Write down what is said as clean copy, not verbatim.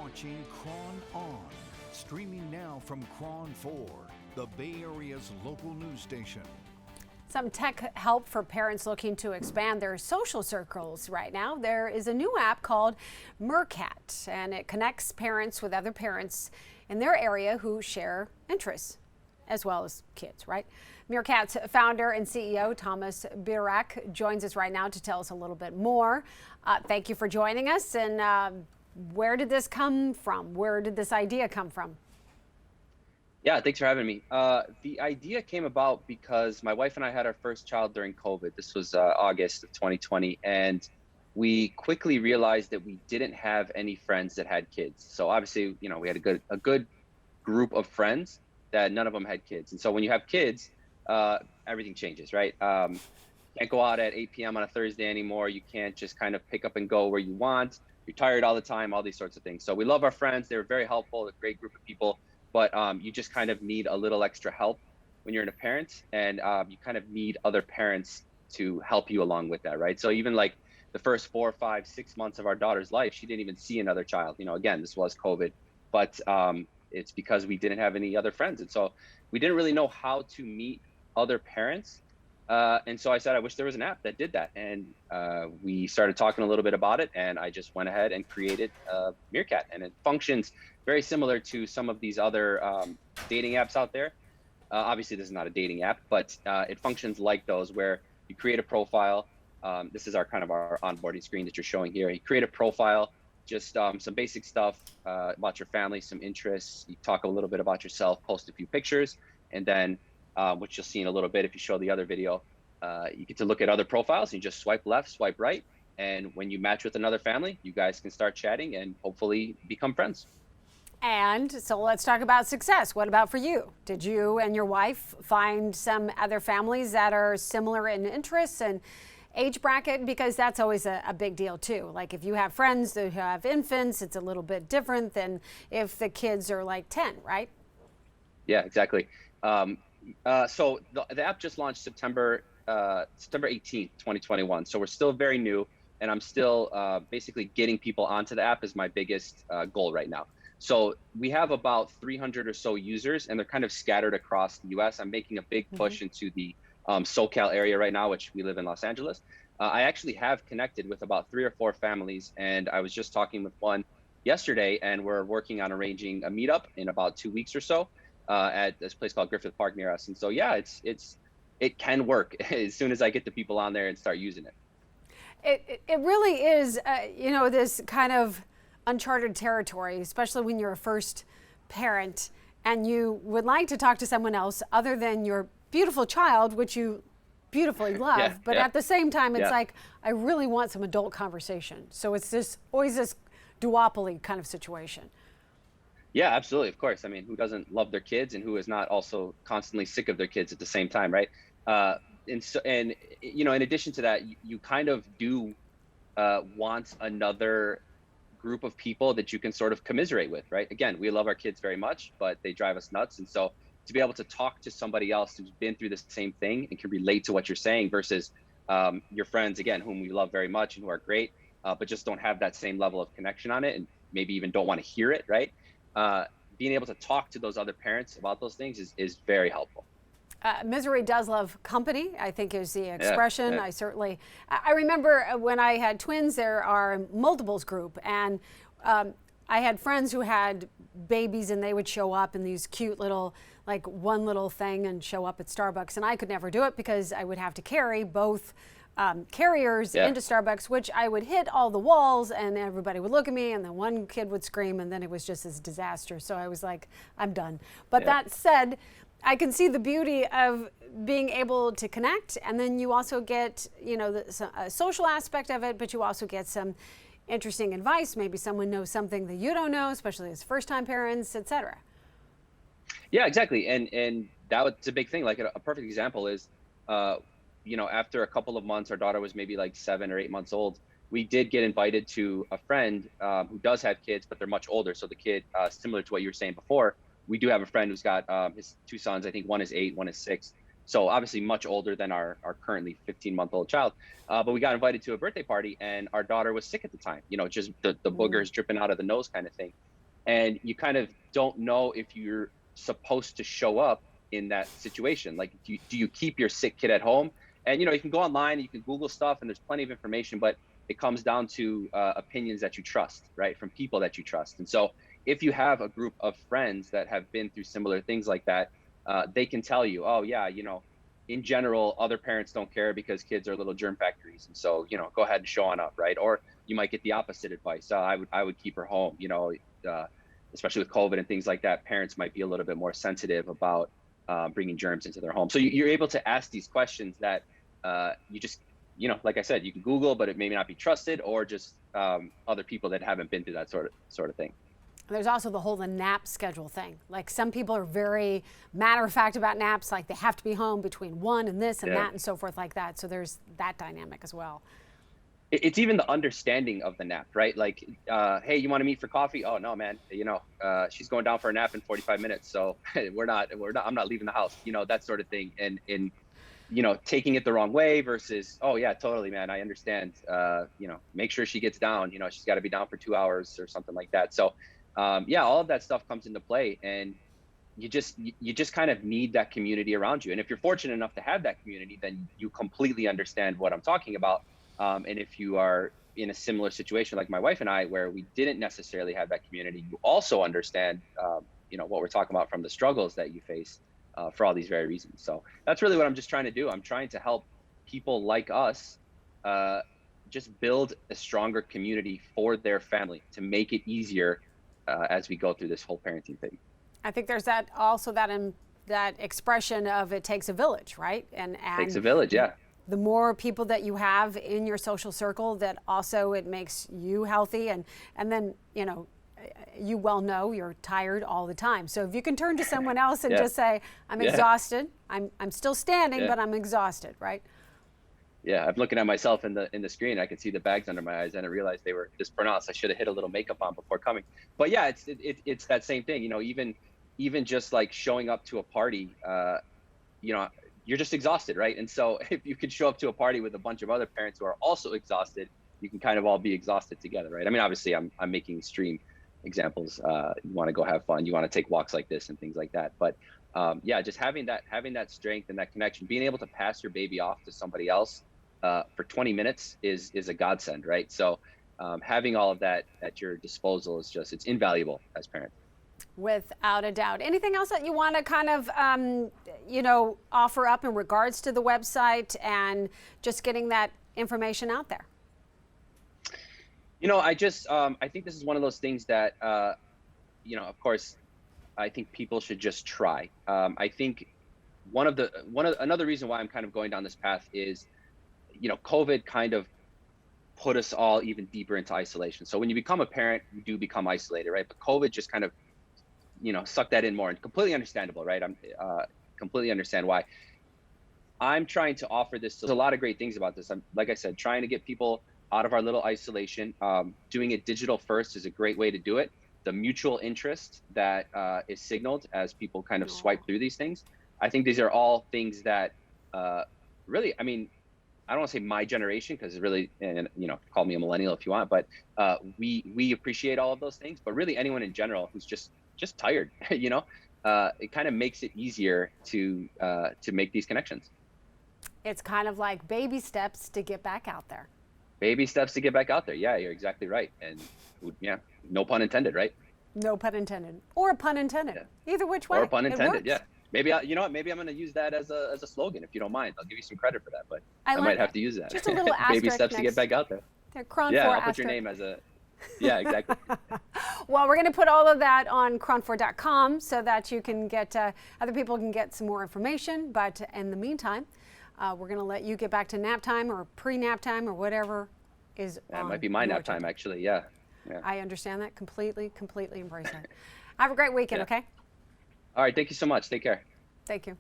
watching Cron On, streaming now from Cron 4, the Bay Area's local news station. Some tech help for parents looking to expand their social circles right now. There is a new app called Meerkat, and it connects parents with other parents in their area who share interests, as well as kids, right? Meerkat's founder and CEO, Tomas Butorac, joins us right now to tell us a little bit more. Thank you for joining us. And where did this come from? Where did this idea come from? Yeah, thanks for having me. The idea came about because my wife and I had our first child during COVID. This was August of 2020. And we quickly realized that we didn't have any friends that had kids. So obviously, you know, we had a good group of friends that none of them had kids. And so when you have kids, everything changes, right? Can't go out at 8 p.m. on a Thursday anymore. You can't just kind of pick up and go where you want. You're tired all the time, all these sorts of things. So we love our friends. They were very helpful, a great group of people. But you just kind of need a little extra help when you're a parent, and you kind of need other parents to help you along with that, right? So even like the first 4, 5, 6 months of our daughter's life, she didn't even see another child. You know, again, this was COVID, but it's because we didn't have any other friends. And so we didn't really know how to meet other parents. And so I said, I wish there was an app that did that. And we started talking a little bit about it, and I just went ahead and created Meerkat, and it functions very similar to some of these other dating apps out there. Obviously, this is not a dating app, but it functions like those, where you create a profile. This is our onboarding screen that you're showing here. You create a profile, just some basic stuff about your family, some interests. You talk a little bit about yourself, post a few pictures, and then which you'll see in a little bit if you show the other video, you get to look at other profiles. And you just swipe left, swipe right, and when you match with another family, you guys can start chatting and hopefully become friends. And so let's talk about success. What about for you? Did you and your wife find some other families that are similar in interests and age bracket? Because that's always a big deal too. Like if you have friends who have infants, it's a little bit different than if the kids are like 10, right? Yeah, exactly. So the app just launched September 18th, 2021. So we're still very new, and I'm still basically getting people onto the app is my biggest goal right now. So we have about 300 or so users, and they're kind of scattered across the US. I'm making a big push into the SoCal area right now, which we live in Los Angeles. I actually have connected with about 3 or 4 families, and I was just talking with one yesterday, and we're working on arranging a meetup in about 2 weeks or so at this place called Griffith Park near us. And so, yeah, it can work as soon as I get the people on there and start using it. It really is, this kind of uncharted territory, especially when you're a first parent and you would like to talk to someone else other than your beautiful child, which you beautifully love. But at the same time, it's like, I really want some adult conversation. So it's always this duopoly kind of situation. Yeah, absolutely. Of course. I mean, who doesn't love their kids, and who is not also constantly sick of their kids at the same time, right? And you know, in addition to that, you kind of do want another group of people that you can sort of commiserate with, right? Again, we love our kids very much, but they drive us nuts. And so to be able to talk to somebody else who's been through the same thing and can relate to what you're saying versus your friends, again, whom we love very much and who are great, but just don't have that same level of connection on it, and maybe even don't want to hear it, right? Being able to talk to those other parents about those things is very helpful. Misery does love company, I think is the expression. Yeah. I remember when I had twins, there are multiples group, and I had friends who had babies, and they would show up in these cute little, like one little thing and show up at Starbucks, and I could never do it because I would have to carry both carriers into Starbucks, which I would hit all the walls, and everybody would look at me, and then one kid would scream, and then it was just this disaster. So I was like, I'm done. But that said, I can see the beauty of being able to connect, and then you also get, a social aspect of it, but you also get some interesting advice. Maybe someone knows something that you don't know, especially as first-time parents, etc. Yeah, exactly. And that's a big thing. Like a perfect example is, after a couple of months, our daughter was maybe like 7 or 8 months old. We did get invited to a friend who does have kids, but they're much older. So the kid, similar to what you were saying before, we do have a friend who's got his 2 sons. I think one is 8, one is 6. So obviously much older than our currently 15-month-old child. But we got invited to a birthday party, and our daughter was sick at the time, just the boogers dripping out of the nose kind of thing. and you kind of don't know if you're supposed to show up in that situation. Like, do you keep your sick kid at home? And you can go online, you can Google stuff, and there's plenty of information, but it comes down to opinions that you trust, right, from people that you trust. And so if you have a group of friends that have been through similar things like that, they can tell you, oh yeah, in general, other parents don't care because kids are little germ factories, and so go ahead and show on up, right? Or you might get the opposite advice. I would keep her home. Especially with COVID and things like that, parents might be a little bit more sensitive about bringing germs into their home. So you're able to ask these questions that you just, like I said, you can Google, but it may not be trusted, or just other people that haven't been through that sort of thing. There's also the nap schedule thing. Like, some people are very matter of fact about naps, like they have to be home between 1 and this and that and so forth like that. So there's that dynamic as well. It's even the understanding of the nap, right? Like, hey, you want to meet for coffee? Oh no, man, she's going down for a nap in 45 minutes. So I'm not leaving the house, that sort of thing. And taking it the wrong way versus, oh yeah, totally, man, I understand. Make sure she gets down, she's got to be down for 2 hours or something like that. So all of that stuff comes into play, and you just kind of need that community around you. And if you're fortunate enough to have that community, then you completely understand what I'm talking about. And if you are in a similar situation like my wife and I, where we didn't necessarily have that community, you also understand, what we're talking about from the struggles that you face for all these very reasons. So that's really what I'm just trying to do. I'm trying to help people like us just build a stronger community for their family to make it easier as we go through this whole parenting thing. I think there's that expression of it takes a village, right? And takes a village, yeah. The more people that you have in your social circle, that also it makes you healthy, and then you well know you're tired all the time. So if you can turn to someone else and just say, I'm exhausted, I'm still standing, but I'm exhausted, right? Yeah, I'm looking at myself in the screen. I can see the bags under my eyes, and I realized they were this pronounced. I should have hit a little makeup on before coming. But yeah, it's that same thing. Even just like showing up to a party, you're just exhausted, right? And so if you could show up to a party with a bunch of other parents who are also exhausted, you can kind of all be exhausted together, right? I mean, obviously, I'm making extreme examples. You want to go have fun, you want to take walks like this and things like that. But just having that strength and that connection, being able to pass your baby off to somebody else for 20 minutes is a godsend, right? So having all of that at your disposal it's invaluable as parents. Without a doubt. Anything else that you want to kind of, offer up in regards to the website and just getting that information out there? I think this is one of those things that, of course, I think people should just try. I think another reason why I'm kind of going down this path is, COVID kind of put us all even deeper into isolation. So when you become a parent, you do become isolated, right? But COVID just kind of, suck that in more, and completely understandable, right? I'm completely understand why. I'm trying to offer this. There's a lot of great things about this. I'm, like I said, trying to get people out of our little isolation. Doing it digital first is a great way to do it. The mutual interest that is signaled as people kind of swipe through these things. I think these are all things that really, I mean, I don't want to say my generation, because really, and call me a millennial if you want, but we appreciate all of those things. But really, anyone in general who's just tired, it kind of makes it easier to make these connections. It's kind of like baby steps to get back out there. Baby steps to get back out there. Yeah, you're exactly right. And no pun intended, right? No pun intended, or a pun intended. Yeah. Either which way. Or a pun intended. Yeah. Maybe maybe I'm going to use that as a slogan, if you don't mind. I'll give you some credit for that, but I might have to use that. Just a little asterisk. Baby steps to get back out there. I'll put your name as a. Yeah, exactly. Well, we're going to put all of that on cron4.com so that you can get other people can get some more information. But in the meantime, we're going to let you get back to nap time or pre-nap time or whatever is. That might be my nap time, actually. Yeah. I understand that completely embrace that. Have a great weekend. Okay. All right. Thank you so much. Take care. Thank you.